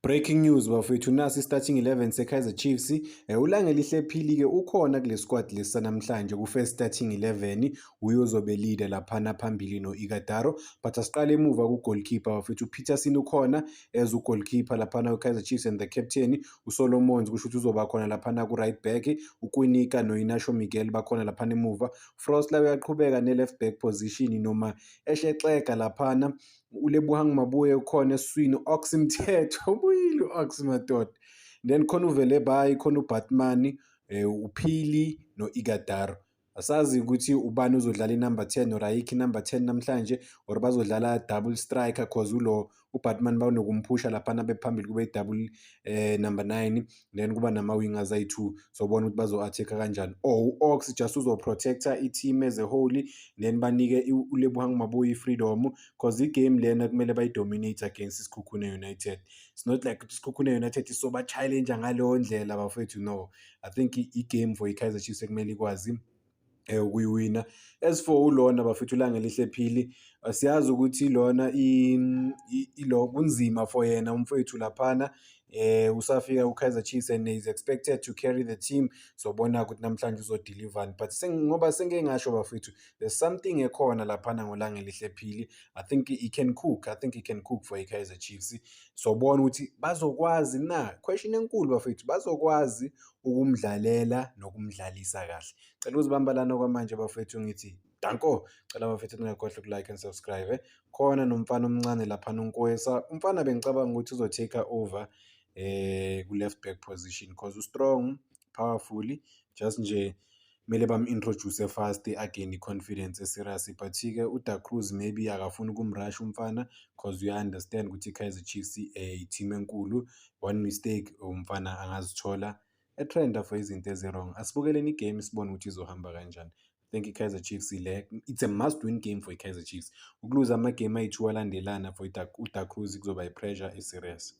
Breaking news bafethu, nasi starting 11 se-Kaizer Chiefs. Ulangelihle Phili-ke ukhona kule squad lesi sanamhlanje ku-first starting 11. Uye ozobe leader laphana phambili no-Ighodaro. But asiqale emuva ku-goalkeeper bafethu. uPeterson ukhona as u-goalkeeper laphana ku-Kaizer Chiefs, and the captain uSolomons kusho ukuthi uzoba khona laphana ku-right back. uKwinika no-Inacio Miguel bakhona laphana emuva. Frosler uyaqhubeka ne-left back position noma ehlexeka laphana. uLebohang Mabuye ukhona esiswini. Ox Mthetho ubuyile u-Ox madoda. Then khona uVelebayi, khona uBatman, uPhili no-Ighodaro. Asazi ukuthi ubani uzodlala i-number 10 or ayikho i-number 10 namhlanje, or bazodlala double striker cause ulo uBatman banokumphusha laphana bephambili kube double number 9, then kuba nama-wingers ayi-2. Sobona ukuthi bazo-attack kanjani. Or u-Ox just uzoprotector i-team as a whole, then banike uLebohang Mabuye i-freedom cause i-game lena kumele bayi-dominate against iSikhukhune United. It's not like iSikhukhune United isoba-challenger ngaleyo ndlela bafethu, no. I think i-game for i-Kaizer Chiefs ekumele ikwazi ukuyiwina. As for ulona bafethu Ulangelihle Phili, siyazi ukuthi lona kunzima for yena umfowethu laphana. Usafika ku-Kaizer Chiefs and is expected to carry the team. Sobona ukuthi namhlanje uzodeliver, but ngoba sengike ngasho bafethu, there's something ekhona laphana ngoLangelihle Phili. I think he can cook. I think he can cook for i-Kaizer Chiefs. Sobona ukuthi bazokwazi na, question enkulu bafethu, bazokwazi ukumdlalela nokumdlalisa kahle. Cela uzibambalana kwamanje bafethu, ngithi danko. Cela bafethu ningakhohlwa uku-like and subscribe. Khona nomfana omncane laphana uNkwesa. Umfana bengicabanga ukuthi uzotake over ku-left back position cause strong, powerful, just nje kumele bam-introduce fast again i-confidence serious. But-ke uDa Cruz maybe akafuni ukumrush umfana cause uya-understand ukuthi i-Kaizer Chiefs i-team enkulu. One mistake umfana angazithola etrenda for izinto ezi-wrong. Asibukeleni igame sibone ukuthi izohamba kanjani. I think i-Kaizer Chiefs it's a must-win game for i-Kaizer Chiefs. Ukuluza amagame ayi-2 alandelana for uDa Cruz kuzoba i-pressure e-serious.